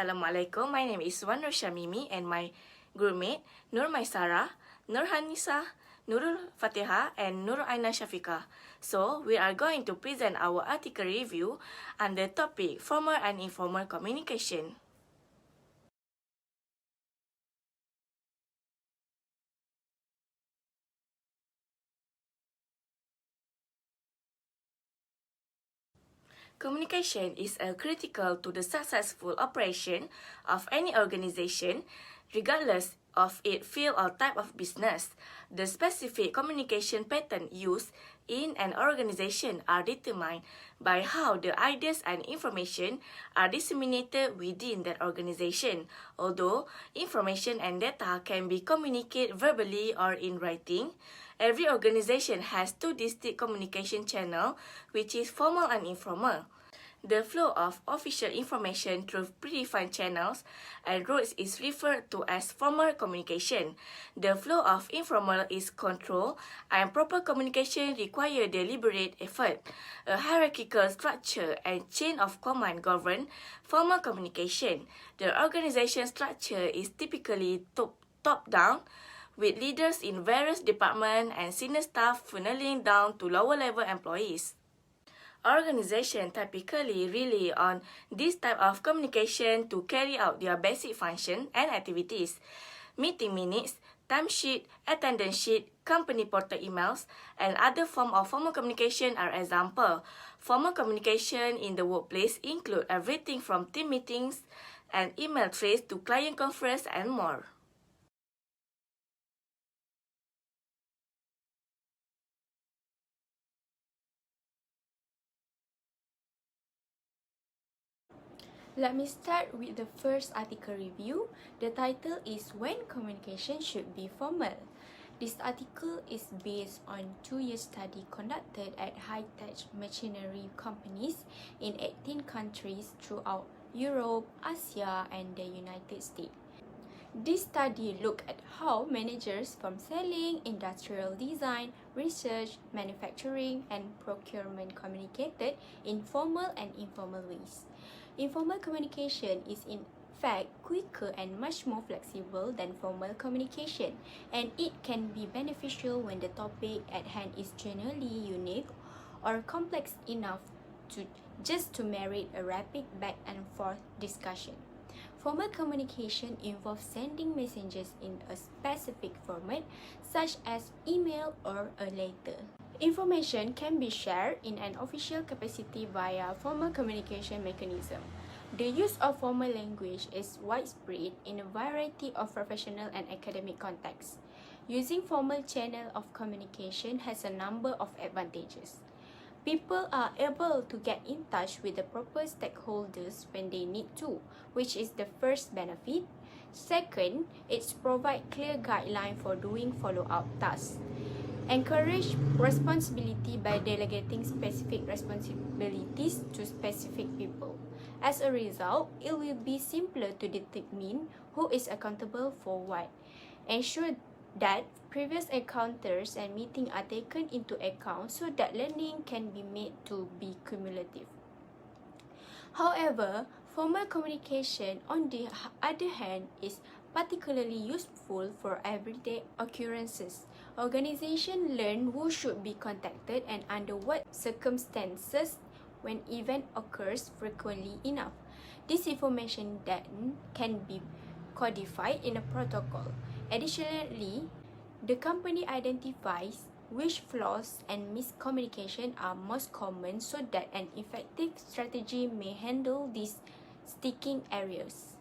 Assalamualaikum. My name is Wan Roshamimi and my groupmate Nur Maisara, Nur Hanisa, Nurul Fatiha and Nur Aina Shafika. So, we are going to present our article review on the topic formal and informal communication. Communication is critical to the successful operation of any organization, regardless of its field or type of business. The specific communication pattern used in an organization are determined by how the ideas and information are disseminated within that organization. Although information and data can be communicated verbally or in writing, every organization has two distinct communication channels, which is formal and informal. The flow of official information through predefined channels and routes is referred to as formal communication. The flow of informal is controlled, and proper communication requires deliberate effort. A hierarchical structure and chain of command govern formal communication. The organization structure is typically top-down, with leaders in various departments and senior staff funneling down to lower-level employees. Organizations typically rely on this type of communication to carry out their basic function and activities. Meeting minutes, timesheet, attendance sheet, company portal emails, and other forms of formal communication are examples. Formal communication in the workplace include everything from team meetings and email threads to client conference and more. Let me start with the first article review. The title is When Communication Should Be Formal. This article is based on 2-year study conducted at high-tech machinery companies in 18 countries throughout Europe, Asia, and the United States. This study looked at how managers from selling, industrial design, research, manufacturing, and procurement communicated in formal and informal ways. Informal communication is in fact quicker and much more flexible than formal communication, and it can be beneficial when the topic at hand is genuinely unique or complex enough to merit a rapid back and forth discussion. Formal communication involves sending messages in a specific format, such as email or a letter. Information can be shared in an official capacity via formal communication mechanism. The use of formal language is widespread in a variety of professional and academic contexts. Using formal channel of communication has a number of advantages. People are able to get in touch with the proper stakeholders when they need to, which is the first benefit. Second, it provides clear guidelines for doing follow-up tasks. Encourage responsibility by delegating specific responsibilities to specific people. As a result, it will be simpler to determine who is accountable for what. Ensure that previous encounters and meetings are taken into account so that learning can be made to be cumulative. However, formal communication, on the other hand, is particularly useful for everyday occurrences. Organizations learn who should be contacted and under what circumstances when event occurs frequently enough. This information then can be codified in a protocol. Additionally, the company identifies which flaws and miscommunication are most common so that an effective strategy may handle these sticking areas.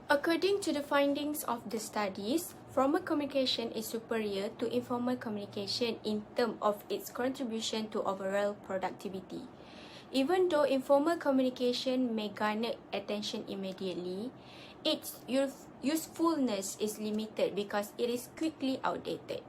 According to the findings of the studies, formal communication is superior to informal communication in terms of its contribution to overall productivity. Even though informal communication may garner attention immediately, its usefulness is limited because it is quickly outdated.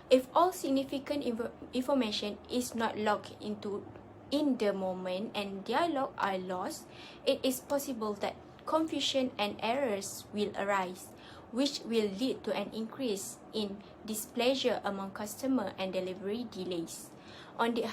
If all significant information is not logged into in the moment and dialogue are lost, it is possible that confusion and errors will arise, which will lead to an increase in displeasure among customers and delivery delays. On the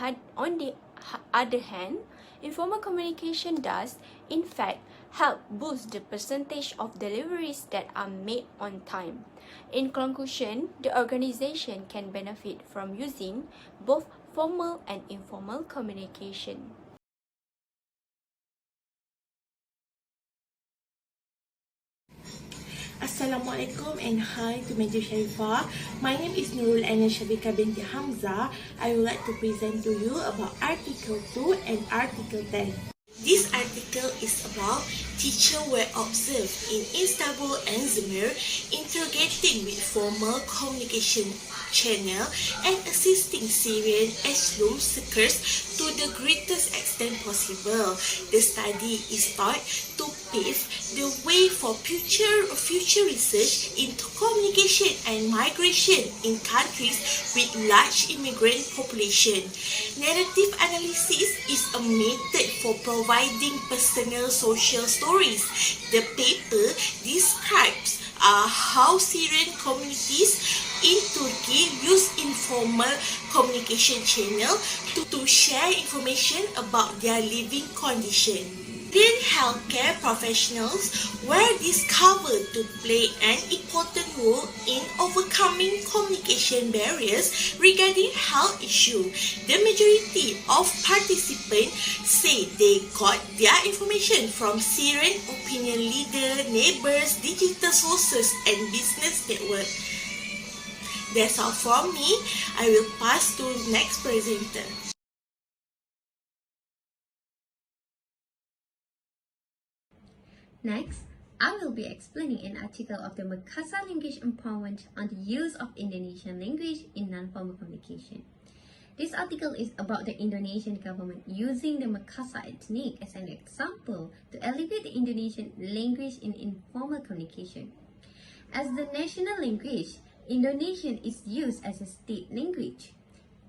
other hand, informal communication does, in fact, help boost the percentage of deliveries that are made on time. In conclusion, the organization can benefit from using both formal and informal communication. Assalamualaikum and hi to Major Sharifah. My name is Nurul Aina Shabika binti Hamza. I would like to present to you about Article 2 and Article 10. This article is about teachers were observed in Istanbul and Izmir interrogating with formal communication channel and assisting Syrian asylum seekers to the greatest extent possible. The study is thought to pave the way for future research into communication and migration in countries with large immigrant population. Narrative analysis is a method for providing personal social stories. The paper describes how Syrian communities in Turkey use informal communication channel to share information about their living condition. Syrian healthcare professionals were discovered to play an important role in overcoming communication barriers regarding health issues. The majority of participants say they got their information from Syrian opinion leaders, neighbors, digital sources, and business networks. That's all from me. I will pass to next presenter. Next, I will be explaining an article of the Makassar Language Empowerment on the use of Indonesian language in non-formal communication. This article is about the Indonesian government using the Makassar ethnic as an example to elevate the Indonesian language in informal communication. As the national language, Indonesian is used as a state language.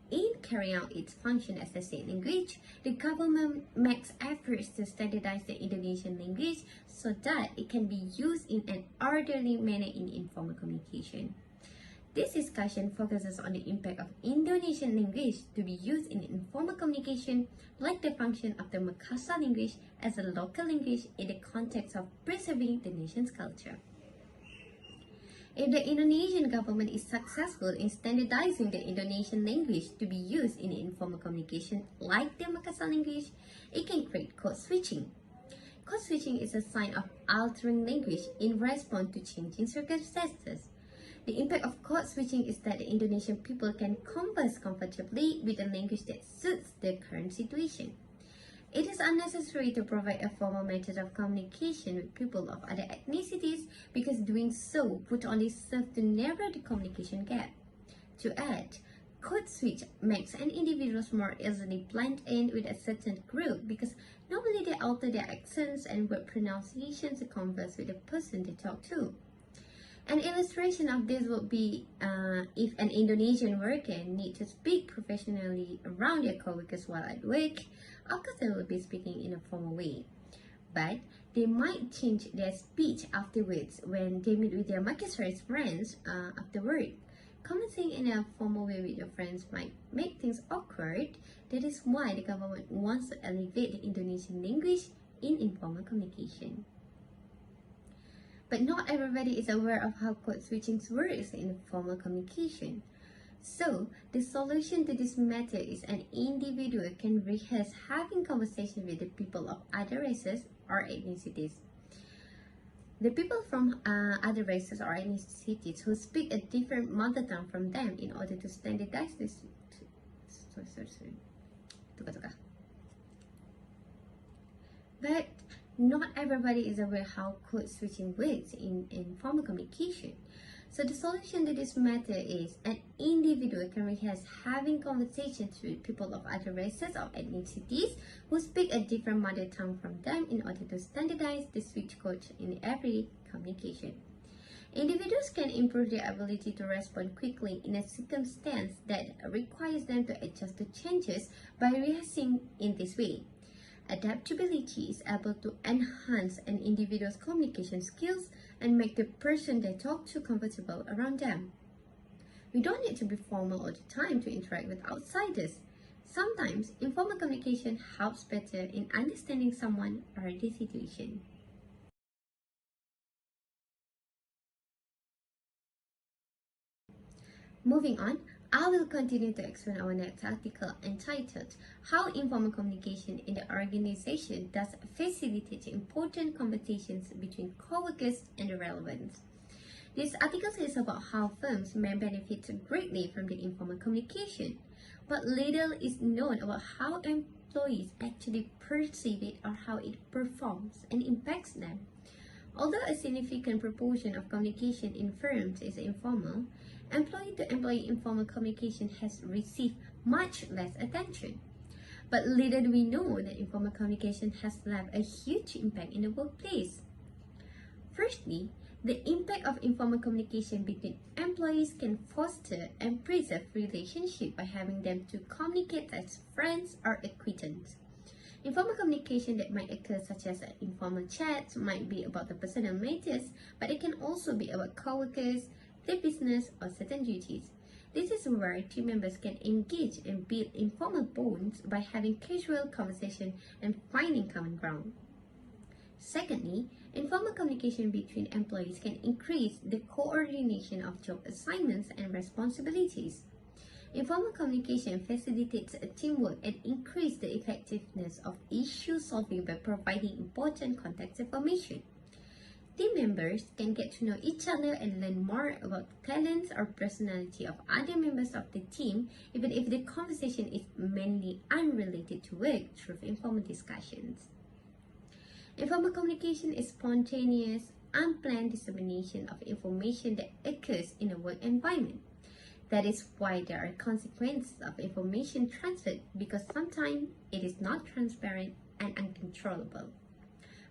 In carrying out its function as a state language, the government makes efforts to standardize the Indonesian language so that it can be used in an orderly manner in informal communication. This discussion focuses on the impact of Indonesian language to be used in informal communication, like the function of the Makassar language as a local language in the context of preserving the nation's culture. If the Indonesian government is successful in standardizing the Indonesian language to be used in informal communication like the Makassar language, it can create code switching. Code switching is a sign of altering language in response to changing circumstances. The impact of code switching is that the Indonesian people can converse comfortably with a language that suits their current situation. It is unnecessary to provide a formal method of communication with people of other ethnicities because doing so would only serve to narrow the communication gap. To add, code switch makes an individual more easily blend in with a certain group because normally they alter their accents and word pronunciations to converse with the person they talk to. An illustration of this would be if an Indonesian worker needs to speak professionally around their coworkers while at work. Of course, they will be speaking in a formal way, but they might change their speech afterwards when they meet with their Makassarese friends afterward. Commenting in a formal way with your friends might make things awkward. That is why the government wants to elevate the Indonesian language in informal communication. But not everybody is aware of how code switching works in formal communication. So, the solution to this matter is an individual can rehearse having conversation with the people of other races or ethnicities. The people from other races or ethnicities who speak a different mother tongue from them in order to standardize this. But not everybody is aware how code switching works in formal communication. So the solution to this matter is an individual can rehearse having conversations with people of other races or ethnicities who speak a different mother tongue from them in order to standardize the switch code in everyday communication. Individuals can improve their ability to respond quickly in a circumstance that requires them to adjust to changes by rehearsing in this way. Adaptability is able to enhance an individual's communication skills and make the person they talk to comfortable around them. We don't need to be formal all the time to interact with outsiders. Sometimes, informal communication helps better in understanding someone or the situation. Moving on, I will continue to explain our next article entitled How Informal Communication in the Organization Does Facilitate Important Conversations Between Co-workers and the Relevant. This article is about how firms may benefit greatly from the informal communication, but little is known about how employees actually perceive it or how it performs and impacts them. Although a significant proportion of communication in firms is informal, employee-to-employee informal communication has received much less attention. But little do we know that informal communication has left a huge impact in the workplace. Firstly, the impact of informal communication between employees can foster and preserve relationships by having them to communicate as friends or acquaintances. Informal communication that might occur, such as informal chats, might be about the personal matters, but it can also be about co-workers, their business, or certain duties. This is where team members can engage and build informal bonds by having casual conversation and finding common ground. Secondly, informal communication between employees can increase the coordination of job assignments and responsibilities. Informal communication facilitates teamwork and increases the effectiveness of issue solving by providing important context information. Team members can get to know each other and learn more about talents or personality of other members of the team, even if the conversation is mainly unrelated to work through informal discussions. Informal communication is spontaneous, unplanned dissemination of information that occurs in a work environment. That is why there are consequences of information transfer, because sometimes it is not transparent and uncontrollable.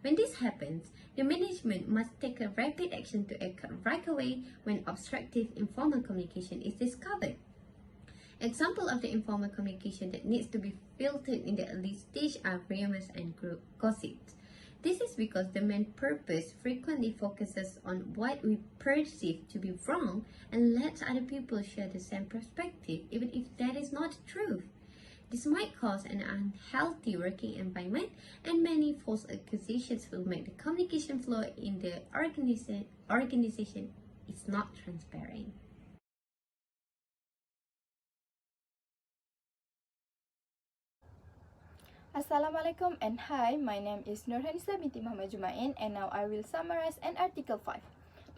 When this happens, the management must take a rapid action to act right away when obstructive informal communication is discovered. Examples of the informal communication that needs to be filtered in the early stage are rumors and gossips. This is because the main purpose frequently focuses on what we perceive to be wrong and lets other people share the same perspective, even if that is not the truth. This might cause an unhealthy working environment, and many false accusations will make the communication flow in the organization is not transparent. Assalamualaikum and hi, my name is Nurhanisa binti Muhammad Jumain, and now I will summarize an Article 5.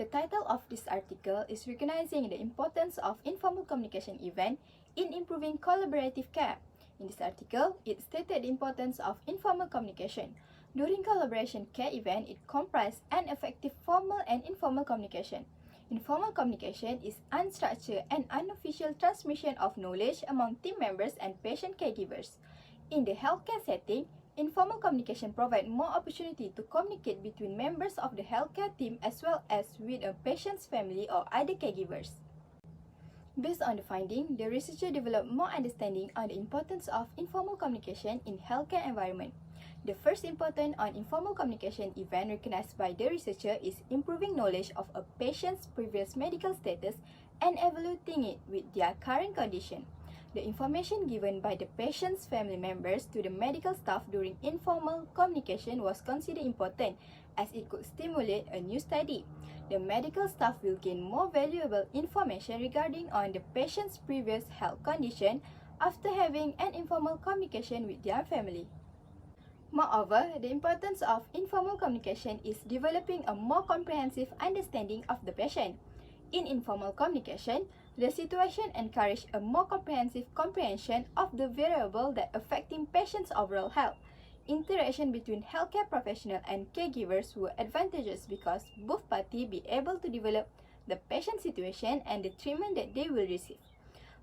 The title of this article is Recognizing the Importance of Informal Communication Event in Improving Collaborative Care. In this article, it stated the importance of informal communication. During collaboration care event, it comprises an effective formal and informal communication. Informal communication is unstructured and unofficial transmission of knowledge among team members and patient caregivers. In the healthcare setting, informal communication provides more opportunity to communicate between members of the healthcare team as well as with a patient's family or other caregivers. Based on the finding, the researcher developed more understanding on the importance of informal communication in healthcare environment. The first important on informal communication event recognized by the researcher is improving knowledge of a patient's previous medical status and evaluating it with their current condition. The information given by the patient's family members to the medical staff during informal communication was considered important as it could stimulate a new study. The medical staff will gain more valuable information regarding on the patient's previous health condition after having an informal communication with their family. Moreover, the importance of informal communication is developing a more comprehensive understanding of the patient. In informal communication, the situation encourages a more comprehensive comprehension of the variables that affecting patients' overall health. Interaction between healthcare professionals and caregivers were advantageous because both parties be able to develop the patient situation and the treatment that they will receive.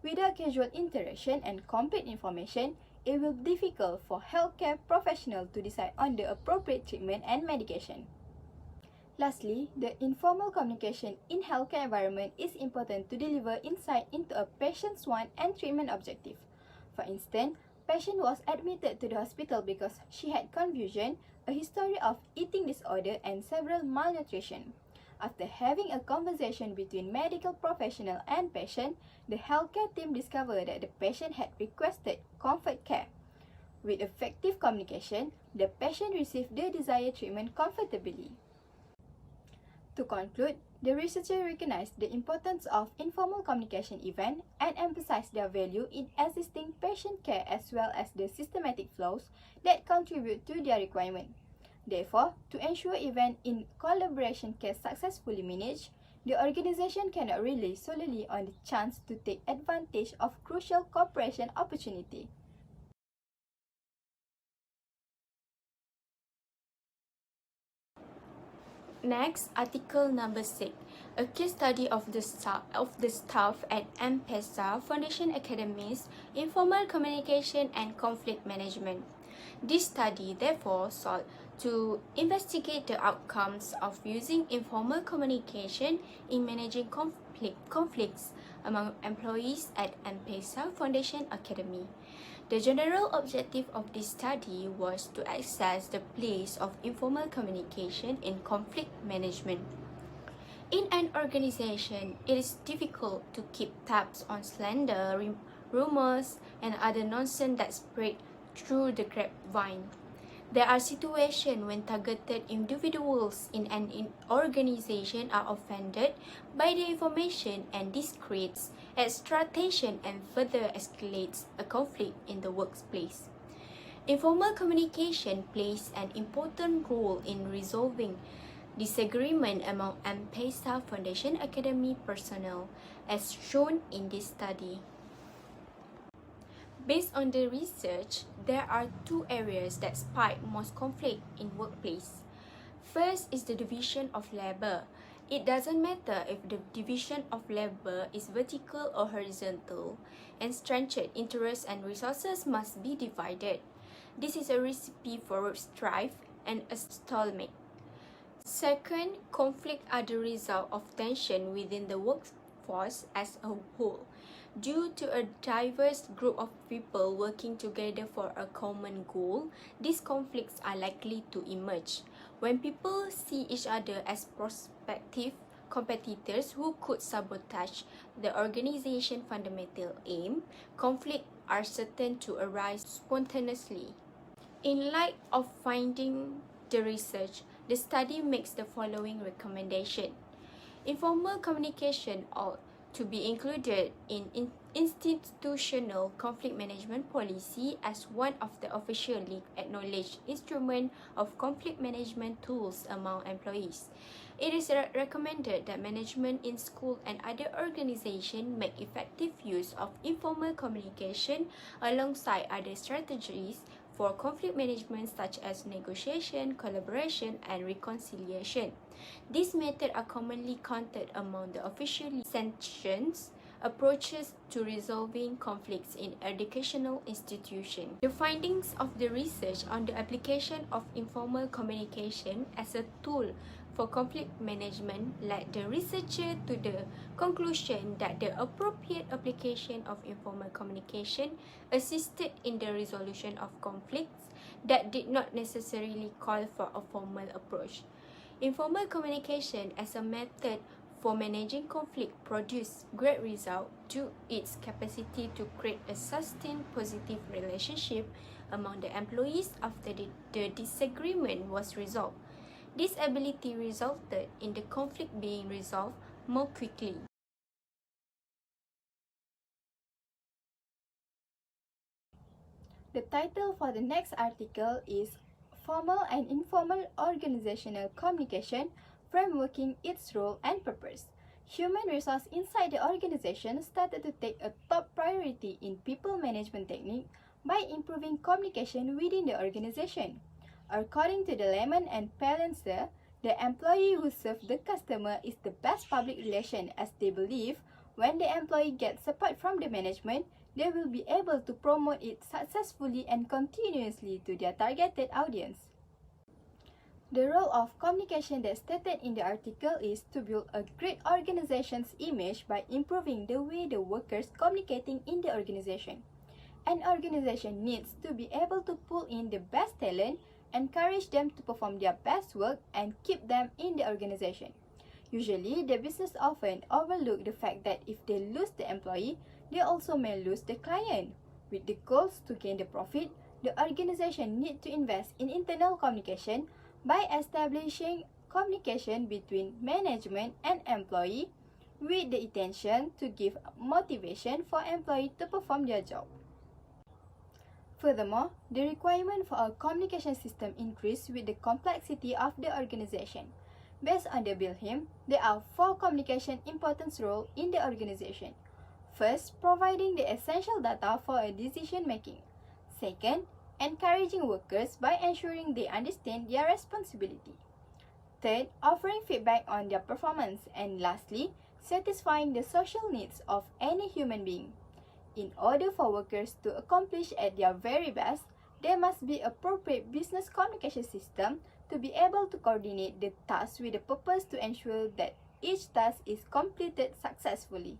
Without casual interaction and complete information, it will be difficult for healthcare professionals to decide on the appropriate treatment and medication. Lastly, the informal communication in healthcare environment is important to deliver insight into a patient's want and treatment objective. For instance, patient was admitted to the hospital because she had confusion, a history of eating disorder, and several malnutrition. After having a conversation between medical professional and patient, the healthcare team discovered that the patient had requested comfort care. With effective communication, the patient received the desired treatment comfortably. To conclude, The researchers recognized the importance of informal communication events and emphasized their value in existing patient care as well as the systematic flows that contribute to their requirement. Therefore, to ensure event in collaboration can successfully managed, the organization cannot rely solely on the chance to take advantage of crucial cooperation opportunity. Next, article number 6, a case study of the staff at M-Pesa Foundation Academy's informal communication and conflict management. This study therefore sought to investigate the outcomes of using informal communication in managing conflicts among employees at M-Pesa Foundation Academy. The general objective of this study was to assess the place of informal communication in conflict management. In an organization, it is difficult to keep tabs on slander, rumors, and other nonsense that spread through the grapevine. There are situations when targeted individuals in an organization are offended by the information, and this creates extratension and further escalates a conflict in the workplace. Informal communication plays an important role in resolving disagreement among M-Pesa Foundation Academy personnel, as shown in this study. Based on the research, there are two areas that spike most conflict in workplace. First is the division of labor. It doesn't matter if the division of labor is vertical or horizontal, and stretched interests and resources must be divided. This is a recipe for strife and a stalemate. Second, conflict are the result of tension within the workforce as a whole. Due to a diverse group of people working together for a common goal, these conflicts are likely to emerge. When people see each other as prospective competitors who could sabotage the organization's fundamental aim, conflicts are certain to arise spontaneously. In light of finding the research, the study makes the following recommendation. Informal communication ought to be included in institutional conflict management policy as one of the officially acknowledged instruments of conflict management tools among employees. It is recommended that management in school and other organizations make effective use of informal communication alongside other strategies for conflict management such as negotiation, collaboration, and reconciliation. These methods are commonly counted among the officially sanctioned approaches to resolving conflicts in educational institutions. The findings of the research on the application of informal communication as a tool for conflict management led the researcher to the conclusion that the appropriate application of informal communication assisted in the resolution of conflicts that did not necessarily call for a formal approach. Informal communication as a method for managing conflict produced great results due to its capacity to create a sustained positive relationship among the employees after the disagreement was resolved. This ability resulted in the conflict being resolved more quickly. The title for the next article is Formal and Informal Organizational Communication Frameworking Its Role and Purpose. Human resource inside the organization started to take a top priority in people management technique by improving communication within the organization. According to the Lemon and Palancer, the employee who serves the customer is the best public relation, as they believe when the employee gets support from the management, they will be able to promote it successfully and continuously to their targeted audience. The role of communication that stated in the article is to build a great organization's image by improving the way the workers communicating in the organization. An organization needs to be able to pull in the best talent, encourage them to perform their best work, and keep them in the organization. Usually, the business often overlook the fact that if they lose the employee, they also may lose the client. With the goals to gain the profit, the organization needs to invest in internal communication by establishing communication between management and employee with the intention to give motivation for employee to perform their job. Furthermore, the requirement for a communication system increased with the complexity of the organization. Based on the Bilham, there are 4 communication importance roles in the organization. First, providing the essential data for a decision making. Second, encouraging workers by ensuring they understand their responsibility. Third, offering feedback on their performance. And lastly, satisfying the social needs of any human being. In order for workers to accomplish at their very best, there must be appropriate business communication system to be able to coordinate the tasks with the purpose to ensure that each task is completed successfully.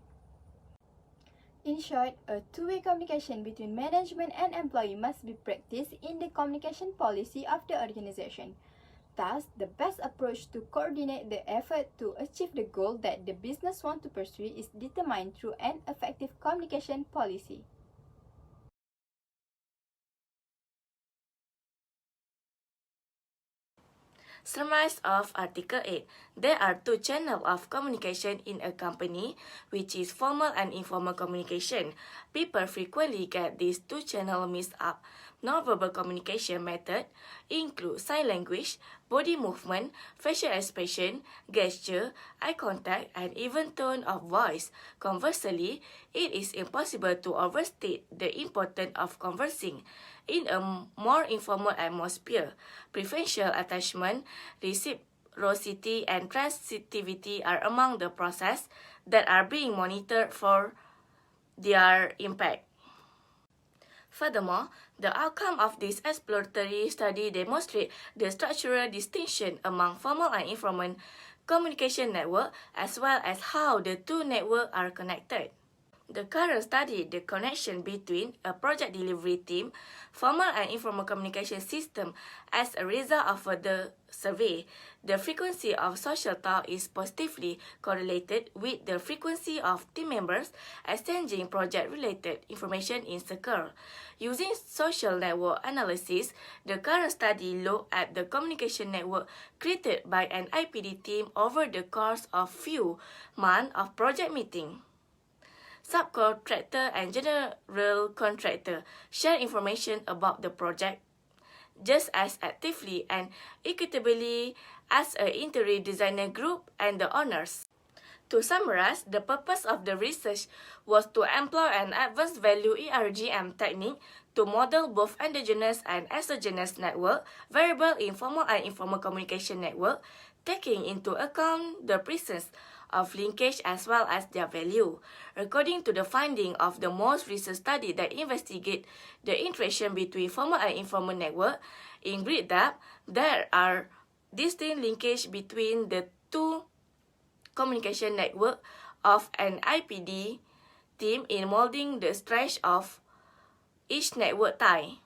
In short, a two-way communication between management and employee must be practiced in the communication policy of the organization. Thus, the best approach to coordinate the effort to achieve the goal that the business wants to pursue is determined through an effective communication policy. Summarize of Article 8. There are 2 channels of communication in a company, which is formal and informal communication. People frequently get these 2 channels mixed up. Non-verbal communication method include sign language, body movement, facial expression, gesture, eye contact, and even tone of voice. Conversely, it is impossible to overstate the importance of conversing in a more informal atmosphere. Preferential attachment, reciprocity, and transitivity are among the processes that are being monitored for their impact. Furthermore, the outcome of this exploratory study demonstrates the structural distinction among formal and informal communication networks, as well as how the 2 networks are connected. The current study the connection between a project delivery team, formal and informal communication system. As a result of the survey, the frequency of social talk is positively correlated with the frequency of team members exchanging project-related information in circle. Using social network analysis, the current study looked at the communication network created by an IPD team over the course of few months of project meeting. Subcontractor and general contractor share information about the project just as actively and equitably as an interior designer group and the owners. To summarize, the purpose of the research was to employ an advanced value ERGM technique to model both endogenous and exogenous network, variable informal and informal communication network, taking into account the presence of linkage as well as their value. According to the finding of the most recent study that investigate the interaction between formal and informal network, in great depth, there are distinct linkage between the 2 communication network of an IPD team in molding the stretch of each network tie.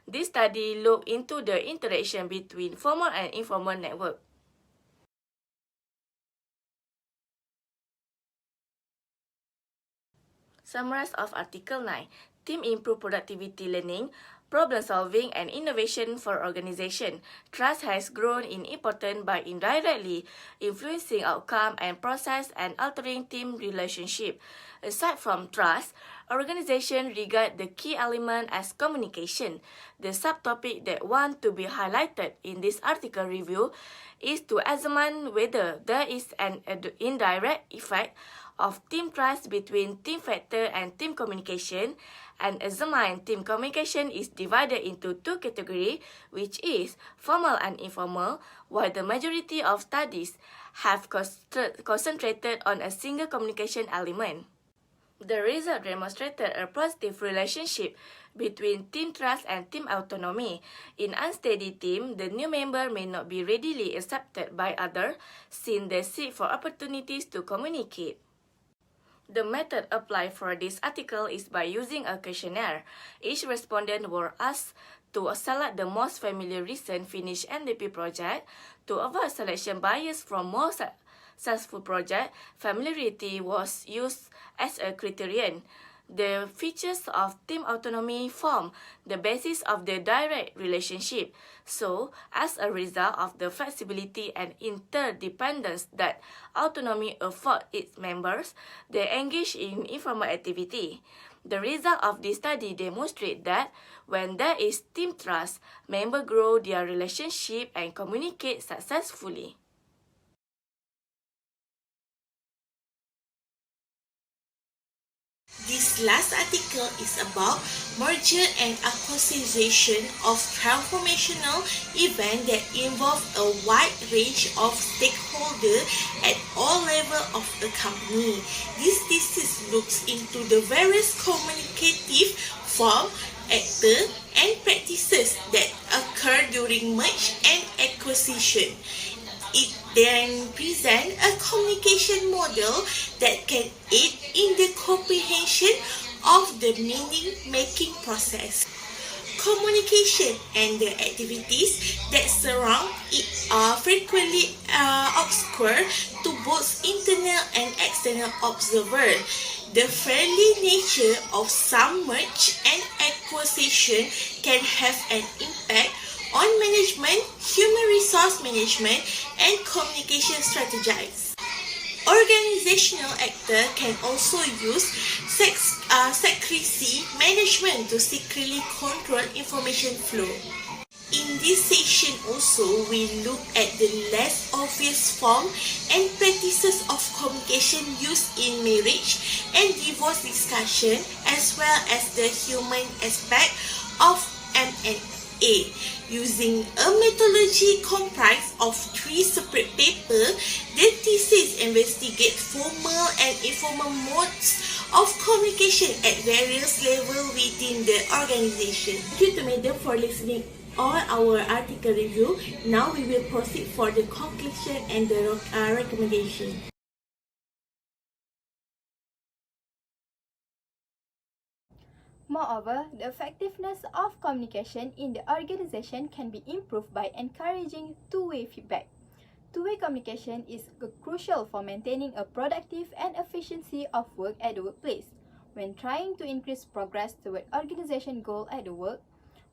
This study looked into the interaction between formal and informal network. Summarize of Article 9. Team improve productivity learning, problem solving, and innovation for organization. Trust has grown in importance by indirectly influencing outcome and process and altering team relationship. Aside from trust, organization regard the key element as communication. The subtopic that want to be highlighted in this article review is to examine whether there is an indirect effect of team trust between team factor and team communication, and examine team communication is divided into 2 categories, which is formal and informal, while the majority of studies have concentrated on a single communication element. The result demonstrated a positive relationship between team trust and team autonomy. In unsteady team, the new member may not be readily accepted by others since they seek for opportunities to communicate. The method applied for this article is by using a questionnaire. Each respondent were asked to select the most familiar recent finished MVP project. To avoid selection bias from most successful project, familiarity was used as a criterion. The features of team autonomy form the basis of the direct relationship. So, as a result of the flexibility and interdependence that autonomy affords its members, they engage in informal activity. The result of this study demonstrates that when there is team trust, members grow their relationship and communicate successfully. This last article is about merger and acquisition of transformational events that involve a wide range of stakeholders at all levels of a company. This thesis looks into the various communicative forms, actors, and practices that occur during merge and acquisition. It then presents a communication model that can aid in the comprehension of the meaning-making process. Communication and the activities that surround it are frequently obscure to both internal and external observers. The friendly nature of some merge and acquisition can have an impact on management, human resource management, and communication strategies. Organizational actors can also use secrecy management to secretly control information flow. In this section also, we look at the less obvious form and practices of communication used in marriage and divorce discussion, as well as the human aspect of M&A. Using a methodology comprised of 3 separate papers, the thesis investigates formal and informal modes of communication at various levels within the organization. Thank you to Madam for listening all our article review. Now we will proceed for the conclusion and the recommendation. Moreover, the effectiveness of communication in the organization can be improved by encouraging two-way feedback. Two-way communication is crucial for maintaining a productive and efficiency of work at the workplace. When trying to increase progress toward organization goal at the work,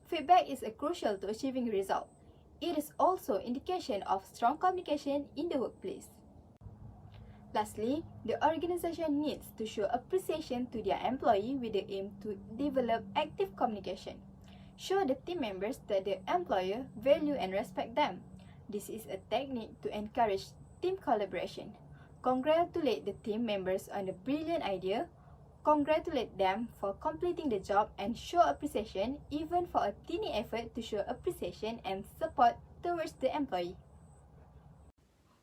feedback is crucial to achieving result. It is also indication of strong communication in the workplace. Lastly, the organization needs to show appreciation to their employee with the aim to develop active communication. Show the team members that the employer value and respect them. This is a technique to encourage team collaboration. Congratulate the team members on the brilliant idea. Congratulate them for completing the job and show appreciation even for a teeny effort to show appreciation and support towards the employee.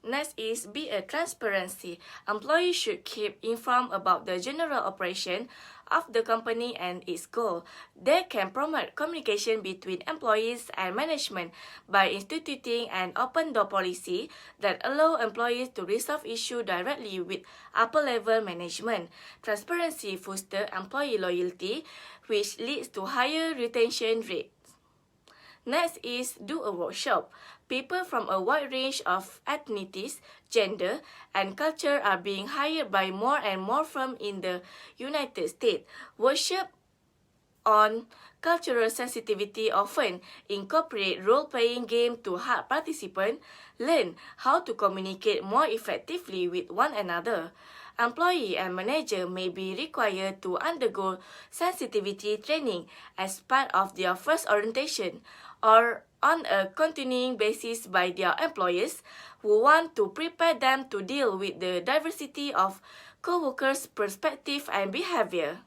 Next is be a transparency. Employees should keep informed about the general operation of the company and its goal. They can promote communication between employees and management by instituting an open door policy that allows employees to resolve issues directly with upper level management. Transparency fosters employee loyalty, which leads to higher retention rates. Next is do a workshop. People from a wide range of ethnicities, gender, and culture are being hired by more and more firms in the United States. Workshop on cultural sensitivity often incorporate role-playing games to help participants learn how to communicate more effectively with one another. Employee and manager may be required to undergo sensitivity training as part of their first orientation or on a continuing basis by their employers who want to prepare them to deal with the diversity of co-workers' perspective and behavior.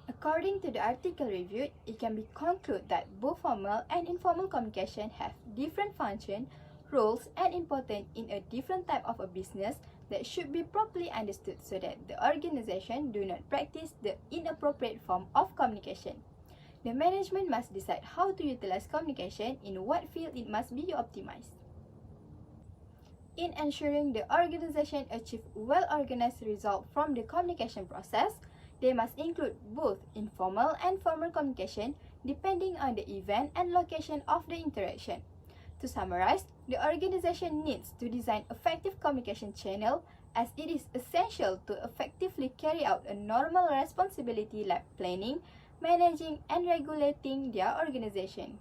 According to the article reviewed, it can be concluded that both formal and informal communication have different functions, roles, and importance in a different type of a business that should be properly understood so that the organization do not practice the inappropriate form of communication. The management must decide how to utilize communication in what field it must be optimized. In ensuring the organization achieve well-organized results from the communication process, they must include both informal and formal communication depending on the event and location of the interaction. To summarize, The organization needs to design effective communication channel as it is essential to effectively carry out a normal responsibility like planning, managing, and regulating their organization.